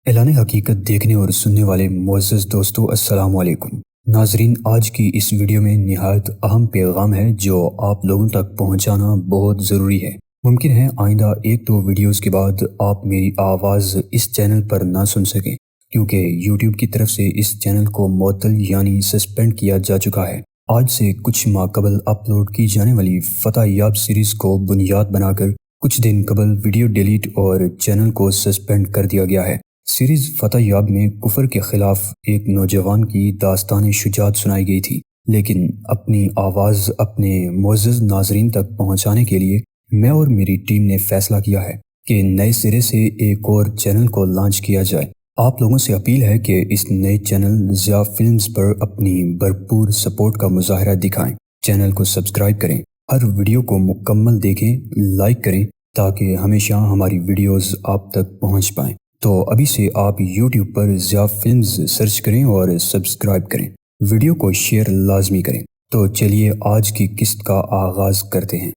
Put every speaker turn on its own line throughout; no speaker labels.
اعلان حقیقت دیکھنے اور سننے والے معزز دوستو السلام علیکم۔ ناظرین، آج کی اس ویڈیو میں نہایت اہم پیغام ہے جو آپ لوگوں تک پہنچانا بہت ضروری ہے۔ ممکن ہے آئندہ ایک دو ویڈیوز کے بعد آپ میری آواز اس چینل پر نہ سن سکیں، کیونکہ یوٹیوب کی طرف سے اس چینل کو معطل یعنی سسپینڈ کیا جا چکا ہے۔ آج سے کچھ ماہ قبل اپلوڈ کی جانے والی فتح یاب سیریز کو بنیاد بنا کر کچھ دن قبل ویڈیو ڈیلیٹ اور چینل کو سسپینڈ کر دیا گیا ہے۔ سیریز فتح یاب میں کفر کے خلاف ایک نوجوان کی داستان شجاعت سنائی گئی تھی، لیکن اپنی آواز اپنے معزز ناظرین تک پہنچانے کے لیے میں اور میری ٹیم نے فیصلہ کیا ہے کہ نئے سرے سے ایک اور چینل کو لانچ کیا جائے۔ آپ لوگوں سے اپیل ہے کہ اس نئے چینل ضیاء فلمز پر اپنی بھرپور سپورٹ کا مظاہرہ دکھائیں۔ چینل کو سبسکرائب کریں، ہر ویڈیو کو مکمل دیکھیں، لائک کریں تاکہ ہمیشہ ہماری ویڈیوز آپ تک پہنچ پائیں۔ تو ابھی سے آپ یوٹیوب پر ضیاء فلمز سرچ کریں اور سبسکرائب کریں، ویڈیو کو شیئر لازمی کریں۔ تو چلیے آج کی قسط کا آغاز کرتے ہیں۔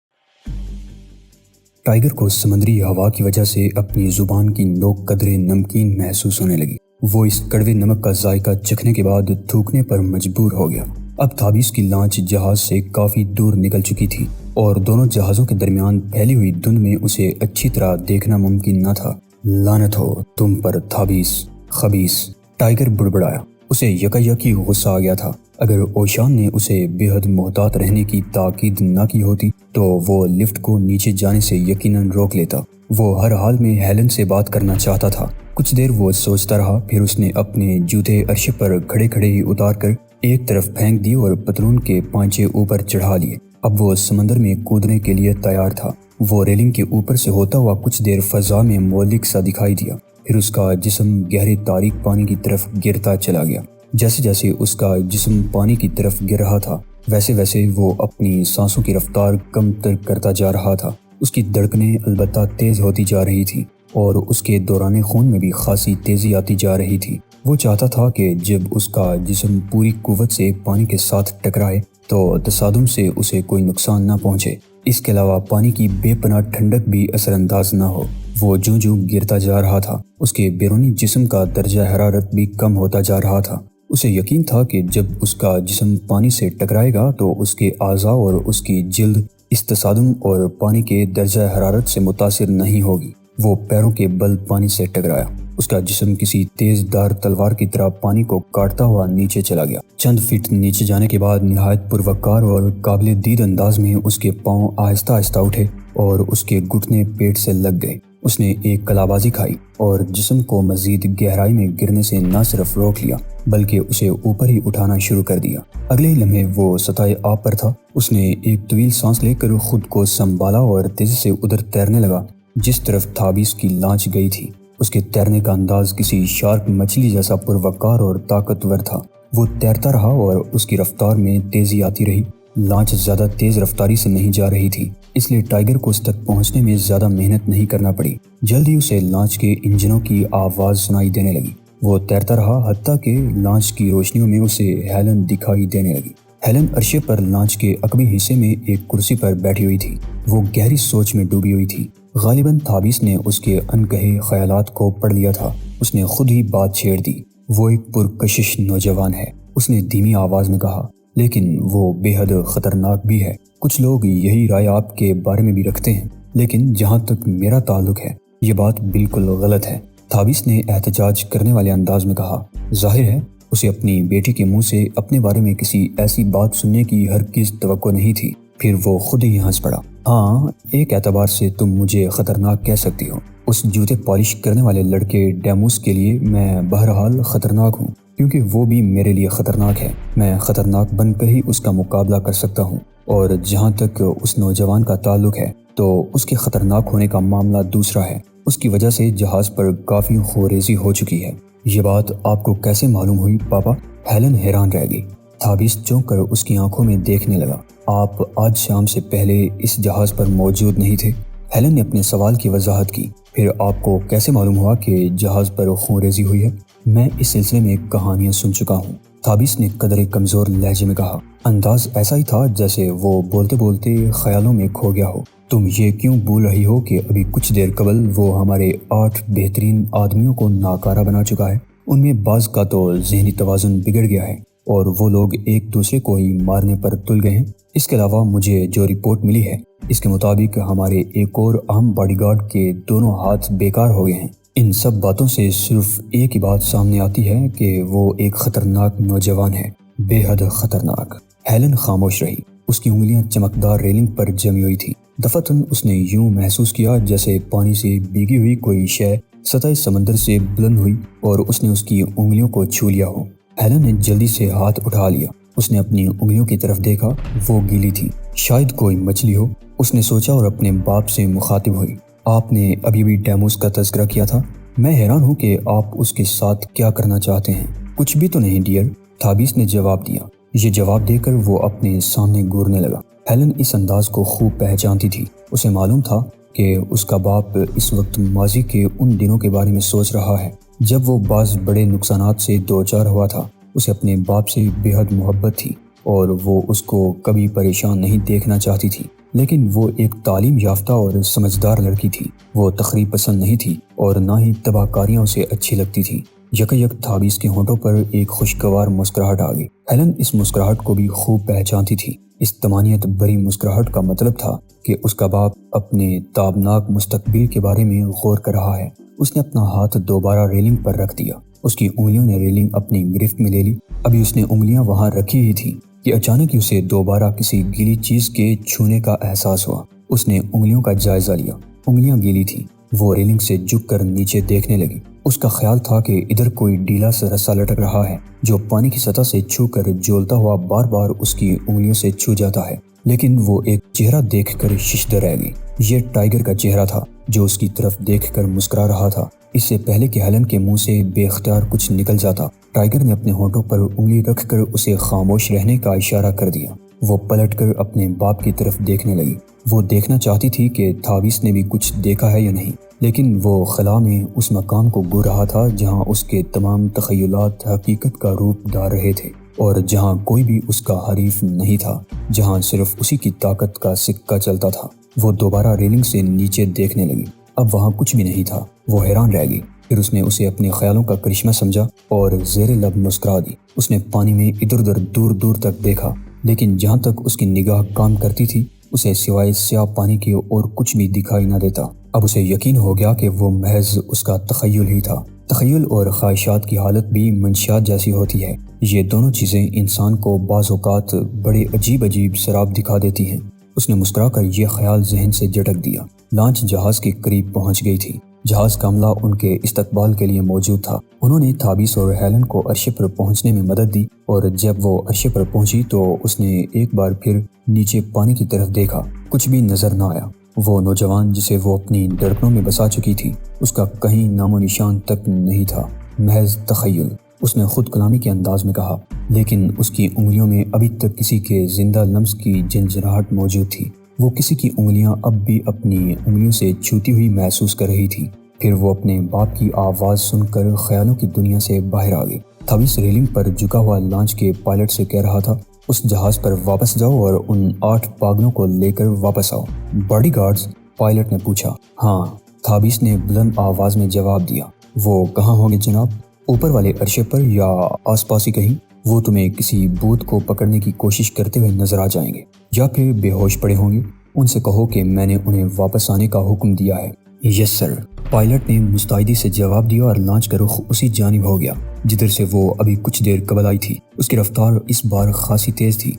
ٹائیگر کو سمندری ہوا کی وجہ سے اپنی زبان کی نوک قدرے نمکین محسوس ہونے لگی۔ وہ اس کڑوے نمک کا ذائقہ چکھنے کے بعد تھوکنے پر مجبور ہو گیا۔ اب تھابیس کی لانچ جہاز سے کافی دور نکل چکی تھی اور دونوں جہازوں کے درمیان پھیلی ہوئی دھند میں اسے اچھی طرح دیکھنا ممکن نہ تھا۔ لعنت ہو تم پر تھابیس، خبیث، ٹائیگر بڑبڑایا۔ اسے یکایک غصہ آ گیا تھا۔ اگر اوشان نے اسے بے حد محتاط رہنے کی تاکید نہ کی ہوتی تو وہ لفٹ کو نیچے جانے سے یقیناً روک لیتا۔ وہ ہر حال میں ہیلن سے بات کرنا چاہتا تھا۔ کچھ دیر وہ سوچتا رہا، پھر اس نے اپنے جوتے عرشے پر کھڑے کھڑے ہی اتار کر ایک طرف پھینک دی اور پتلون کے پانچے اوپر چڑھا لیے۔ اب وہ سمندر میں کودنے کے لیے تیار تھا۔ وہ ریلنگ کے اوپر سے ہوتا ہوا کچھ دیر فضا میں مولک سا دکھائی دیا، پھر اس کا جسم گہرے تاریک پانی کی طرف گرتا چلا گیا۔ جیسے جیسے اس کا جسم پانی کی طرف گر رہا تھا ویسے ویسے وہ اپنی سانسوں کی رفتار کم تر کرتا جا رہا تھا۔ اس کی دھڑکنیں البتہ تیز ہوتی جا رہی تھی اور اس کے دوران خون میں بھی خاصی تیزی آتی جا رہی تھی۔ وہ چاہتا تھا کہ جب اس کا جسم پوری قوت سے پانی کے ساتھ ٹکرائے تو تصادم سے اسے کوئی نقصان نہ پہنچے، اس کے علاوہ پانی کی بے پناہ ٹھنڈک بھی اثر انداز نہ ہو۔ وہ جوں جوں گرتا جا رہا تھا اس کے بیرونی جسم کا درجہ حرارت بھی کم ہوتا جا رہا تھا۔ اسے یقین تھا کہ جب اس کا جسم پانی سے ٹکرائے گا تو اس کے اعضاء اور اس کی جلد اس تصادم اور پانی کے درجہ حرارت سے متاثر نہیں ہوگی۔ وہ پیروں کے بل پانی سے ٹکرایا۔ اس کا جسم کسی تیز دھار تلوار کی طرح پانی کو کاٹتا ہوا نیچے چلا گیا۔ چند فٹ نیچے جانے کے بعد نہایت پروقار اور قابل دید انداز میں اس کے پاؤں آہستہ آہستہ اٹھے اور اس کے گھٹنے پیٹ سے لگ گئے۔ اس نے ایک کلابازی کھائی اور جسم کو مزید گہرائی میں گرنے سے نہ صرف روک لیا بلکہ اسے اوپر ہی اٹھانا شروع کر دیا۔ اگلے لمحے وہ سطح آب پر تھا۔ اس نے ایک طویل سانس لے کر خود کو سنبھالا اور تیزی سے ادھر تیرنے لگا جس طرف تھابیس کی لانچ گئی تھی۔ اس کے تیرنے کا انداز کسی شارک مچھلی جیسا پروقار اور طاقتور تھا۔ وہ تیرتا رہا اور اس کی رفتار میں تیزی آتی رہی۔ لانچ زیادہ تیز رفتاری سے نہیں جا رہی تھی، اس لیے ٹائیگر کو اس تک پہنچنے میں زیادہ محنت نہیں کرنا پڑی۔ جلد ہی اسے لانچ کے انجنوں کی آواز سنائی دینے لگی۔ وہ تیرتا رہا حتیٰ کہ لانچ کی روشنیوں میں اسے ہیلن دکھائی دینے لگی۔ ہیلن عرشے پر لانچ کے عقبی حصے میں ایک کرسی پر بیٹھی ہوئی تھی۔ وہ گہری سوچ میں ڈوبی ہوئی تھی۔ غالباً تھابیس نے اس کے انکہے خیالات کو پڑھ لیا تھا۔ اس نے خود ہی بات چھیڑ دی۔ وہ ایک پرکشش نوجوان ہے، اس نے دھیمی آواز میں کہا، لیکن وہ بے حد خطرناک بھی ہے۔ کچھ لوگ یہی رائے آپ کے بارے میں بھی رکھتے ہیں، لیکن جہاں تک میرا تعلق ہے یہ بات بالکل غلط ہے۔ تھابیس نے احتجاج کرنے والے انداز میں کہا۔ ظاہر ہے اسے اپنی بیٹی کے منہ سے اپنے بارے میں کسی ایسی بات سننے کی ہرگز توقع نہیں تھی۔ پھر وہ خود ہی ہنس پڑا۔ ہاں، ایک اعتبار سے تم مجھے خطرناک کہہ سکتی ہو۔ اس جوتے پالش کرنے والے لڑکے ڈیموس کے لیے میں بہرحال خطرناک ہوں، کیونکہ وہ بھی میرے لیے خطرناک ہے۔ میں خطرناک بن کر ہی اس کا مقابلہ کر سکتا ہوں، اور جہاں تک اس نوجوان کا تعلق ہے تو اس کے خطرناک ہونے کا معاملہ دوسرا ہے۔ اس کی وجہ سے جہاز پر کافی خوریزی ہو چکی ہے۔ یہ بات آپ کو کیسے معلوم ہوئی پاپا؟ ہیلن حیران رہ گئی۔ تھابیس چونک کر اس کی آنکھوں میں دیکھنے لگا۔ آپ آج شام سے پہلے اس جہاز پر موجود نہیں تھے؟ ہیلن نے اپنے سوال کی وضاحت کی۔ پھر آپ کو کیسے معلوم ہوا کہ جہاز پر خونریزی ہوئی ہے؟ میں اس سلسلے میں کہانیاں سن چکا ہوں، تھابیس نے قدرے کمزور لہجے میں کہا۔ انداز ایسا ہی تھا جیسے وہ بولتے بولتے خیالوں میں کھو گیا ہو۔ تم یہ کیوں بول رہی ہو کہ ابھی کچھ دیر قبل وہ ہمارے 8 بہترین آدمیوں کو ناکارہ بنا چکا ہے؟ ان میں بعض کا تو ذہنی توازن بگڑ گیا ہے اور وہ لوگ ایک دوسرے کو ہی مارنے پر تل گئے ہیں۔ اس کے علاوہ مجھے جو رپورٹ ملی ہے اس کے مطابق ہمارے ایک اور اہم باڈی گارڈ کے دونوں ہاتھ بیکار ہو گئے ہیں۔ ان سب باتوں سے صرف ایک ہی بات سامنے آتی ہے کہ وہ ایک خطرناک نوجوان ہے، بے حد خطرناک۔ ہیلن خاموش رہی۔ اس کی انگلیاں چمکدار ریلنگ پر جمی ہوئی تھی۔ دفعتاً اس نے یوں محسوس کیا جیسے پانی سے بھیگی ہوئی کوئی شے سطح سمندر سے بلند ہوئی اور اس نے اس کی انگلیوں کو چھو لیا ہو۔ ہیلن نے جلدی سے ہاتھ اٹھا لیا۔ اس نے اپنی انگلیوں کی طرف دیکھا، وہ گیلی تھی، شاید کوئی مچھلی ہو۔ اس نے سوچا اور اپنے باپ سے مخاطب ہوئی، آپ نے ابھی بھی ڈیموس کا تذکرہ کیا تھا؟ میں حیران ہوں کہ آپ اس کے ساتھ کیا کرنا چاہتے ہیں۔ کچھ بھی تو نہیں ڈیئر، تھابیس نے جواب دیا۔ یہ جواب دے کر وہ اپنے سامنے گورنے لگا۔ ہیلن اس انداز کو خوب پہچانتی تھی۔ اسے معلوم تھا کہ اس کا باپ اس وقت ماضی کے ان دنوں کے بارے میں سوچ رہا ہے جب وہ بعض بڑے نقصانات سے دوچار ہوا تھا۔ اسے اپنے باپ سے بے حد محبت تھی اور وہ اس کو کبھی پریشان نہیں دیکھنا چاہتی تھی، لیکن وہ ایک تعلیم یافتہ اور سمجھدار لڑکی تھی۔ وہ تقریب پسند نہیں تھی اور نہ ہی تباہ کاریاں اسے اچھی لگتی تھی۔ یک تھابیس کے ہونٹوں پر ایک خوشگوار مسکراہٹ آ گئی۔ ہیلن اس مسکراہٹ کو بھی خوب پہچانتی تھی۔ اس طمانینت بری مسکراہٹ کا مطلب تھا کہ اس کا باپ اپنے تابناک مستقبل کے بارے میں غور کر رہا ہے۔ اس نے اپنا ہاتھ دوبارہ ریلنگ پر رکھ دیا۔ اس کی انگلیوں نے ریلنگ اپنی گرفت میں لے لی۔ ابھی اس نے انگلیاں وہاں رکھی ہی تھی کہ اچانک اسے دوبارہ کسی گیلی چیز کے چھونے کا احساس ہوا۔ اس نے انگلیوں کا جائزہ لیا۔ انگلیاں گیلی تھیں۔ وہ ریلنگ سے جھک کر نیچے دیکھنے لگی۔ اس کا خیال تھا کہ ادھر کوئی ڈھیلا سا رسا لٹک رہا ہے جو پانی کی سطح سے چھو کر جولتا ہوا بار بار اس کی انگلیوں سے چھو جاتا ہے، لیکن وہ ایک چہرہ دیکھ کر ششدر رہ گئی۔ یہ ٹائیگر کا چہرہ تھا جو اس کی طرف دیکھ کر مسکرا رہا تھا۔ اس سے پہلے کہ ہیلن کے منہ سے بے اختیار کچھ نکل جاتا، ٹائیگر نے اپنے ہونٹوں پر انگلی رکھ کر اسے خاموش رہنے کا اشارہ کر دیا۔ وہ پلٹ کر اپنے باپ کی طرف دیکھنے لگی۔ وہ دیکھنا چاہتی تھی کہ تھابیس نے بھی کچھ دیکھا ہے یا نہیں، لیکن وہ خلا میں اس مقام کو گو رہا تھا جہاں اس کے تمام تخیلات حقیقت کا روپ دھار رہے تھے اور جہاں کوئی بھی اس کا حریف نہیں تھا، جہاں صرف اسی کی طاقت کا سکہ چلتا تھا۔ وہ دوبارہ ریلنگ سے نیچے دیکھنے لگی۔ اب وہاں کچھ بھی نہیں تھا۔ وہ حیران رہ گئی۔ پھر اس نے اسے اپنے خیالوں کا کرشمہ سمجھا اور زیر لب مسکرا دی۔ اس نے پانی میں ادھر ادھر دور دور تک دیکھا، لیکن جہاں تک اس کی نگاہ کام کرتی تھی اسے سوائے سیاہ پانی کے اور کچھ بھی دکھائی نہ دیتا۔ اب اسے یقین ہو گیا کہ وہ محض اس کا تخیل ہی تھا۔ تخیل اور خواہشات کی حالت بھی منشیات جیسی ہوتی ہے۔ یہ دونوں چیزیں انسان کو بعض اوقات بڑے عجیب سراب دکھا دیتی ہیں۔ اس نے مسکرا کر یہ خیال ذہن سے جھٹک دیا۔ لانچ جہاز کے قریب پہنچ گئی تھی۔ جہاز کا عملہ ان کے استقبال کے لیے موجود تھا۔ انہوں نے تھابیس اور ہیلن کو عرشے پر پہنچنے میں مدد دی اور جب وہ عرشے پر پہنچی تو اس نے ایک بار پھر نیچے پانی کی طرف دیکھا۔ کچھ بھی نظر نہ آیا۔ وہ نوجوان جسے وہ اپنی دھڑکنوں میں بسا چکی تھی، اس کا کہیں نام و نشان تک نہیں تھا۔ محض تخیل، اس نے خود کلامی کے انداز میں کہا، لیکن اس کی انگلیوں میں ابھی تک کسی کے زندہ لمس کی جھنجھناہٹ موجود تھی۔ وہ کسی کی انگلیاں اب بھی اپنی انگلیوں سے چھوتی ہوئی محسوس کر رہی تھی۔ پھر وہ اپنے باپ کی آواز سن کر خیالوں کی دنیا سے باہر آ گئی۔ تھابیس ریلنگ پر جھکا ہوا لانچ کے پائلٹ سے کہہ رہا تھا، اس جہاز پر واپس جاؤ اور ان 8 پاگلوں کو لے کر واپس آؤ۔ Body guards? پائلٹ نے پوچھا۔ ہاں، تھابیس نے بلند آواز میں جواب دیا۔ وہ کہاں ہوں گے جناب؟ اوپر والے عرشے پر یا آس پاس ہی کہیں؟ وہ تمہیں کسی بھوت کو پکڑنے کی کوشش کرتے ہوئے نظر آ جائیں گے یا پھر بے ہوش پڑے ہوں گے۔ ان سے کہو کہ میں نے انہیں واپس آنے کا حکم دیا ہے۔ یس سر، پائلٹ نے مستعدی سے جواب دیا اور لانچ کا رخ اسی جانب ہو گیا جدھر سے وہ ابھی کچھ دیر قبل آئی تھی۔ اس کی رفتار اس بار خاصی تیز تھی۔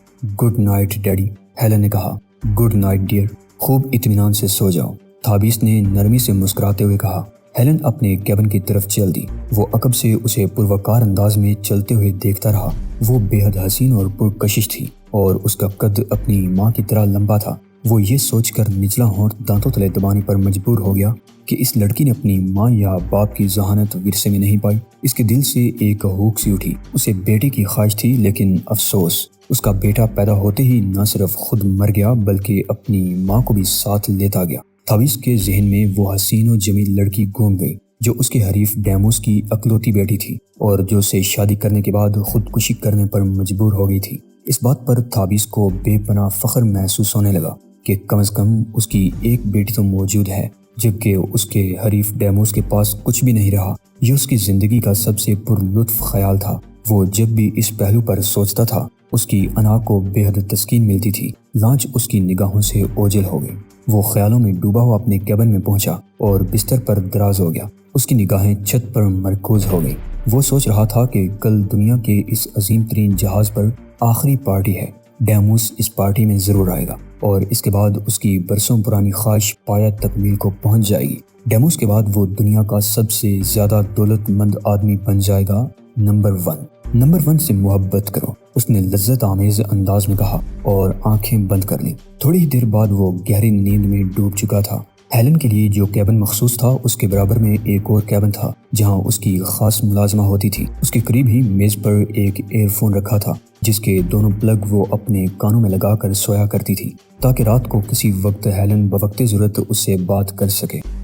گڈ نائٹ ڈیڈی، ہیلن نے کہا۔ گڈ نائٹ ڈیئر، خوب اطمینان سے سو جاؤ، تھابیس نے نرمی سے مسکراتے ہوئے کہا۔ ہیلن اپنے کیبن کی طرف چل دی۔ وہ عقب سے اسے پروکار انداز میں چلتے ہوئے دیکھتا رہا۔ وہ بے حد حسین اور پرکشش تھی اور اس کا قد اپنی ماں کی طرح لمبا تھا۔ وہ یہ سوچ کر نچلا ہونٹ دانتوں تلے دبانے پر مجبور ہو گیا کہ اس لڑکی نے اپنی ماں یا باپ کی ذہانت ورثے میں نہیں پائی۔ اس کے دل سے ایک ہوک سی اٹھی۔ اسے بیٹے کی خواہش تھی، لیکن افسوس، اس کا بیٹا پیدا ہوتے ہی نہ صرف خود مر گیا بلکہ اپنی ماں کو بھی ساتھ لیتا گیا۔ تھابیس کے ذہن میں وہ حسین و جمیل لڑکی گھوم گئی جو اس کے حریف ڈیموس کی اکلوتی بیٹی تھی اور جو اسے شادی کرنے کے بعد خودکشی کرنے پر مجبور ہو گئی تھی۔ اس بات پر تھابیس کو بے پناہ فخر محسوس ہونے لگا۔ کہ کم از کم اس کی ایک بیٹی تو موجود ہے، جبکہ اس کے حریف ڈیموس کے پاس کچھ بھی نہیں رہا۔ یہ اس کی زندگی کا سب سے پرلطف خیال تھا۔ وہ جب بھی اس پہلو پر سوچتا تھا اس کی انا کو بے حد تسکین ملتی تھی۔ لانچ اس کی نگاہوں سے اوجھل ہو گئی۔ وہ خیالوں میں ڈوبا ہوا اپنے کیبن میں پہنچا اور بستر پر دراز ہو گیا۔ اس کی نگاہیں چھت پر مرکوز ہو گئیں۔ وہ سوچ رہا تھا کہ کل دنیا کے اس عظیم ترین جہاز پر آخری پارٹی ہے۔ ڈیموس اس پارٹی میں ضرور آئے گا اور اس کے بعد اس کی برسوں پرانی خواہش پایہ تکمیل کو پہنچ جائے گی۔ ڈیموس کے بعد وہ دنیا کا سب سے زیادہ دولت مند آدمی بن جائے گا۔ نمبر ون سے محبت کرو، اس نے لذت آمیز انداز میں کہا اور آنکھیں بند کر لیں۔ تھوڑی ہی دیر بعد وہ گہری نیند میں ڈوب چکا تھا۔ ہیلن کے لیے جو کیبن مخصوص تھا اس کے برابر میں ایک اور کیبن تھا جہاں اس کی خاص ملازمہ ہوتی تھی۔ اس کے قریب ہی میز پر ایک ایئر فون رکھا تھا جس کے دونوں پلگ وہ اپنے کانوں میں لگا کر سویا کرتی تھی تاکہ رات کو کسی وقت ہیلن بوقت ضرورت اس سے بات کر سکے۔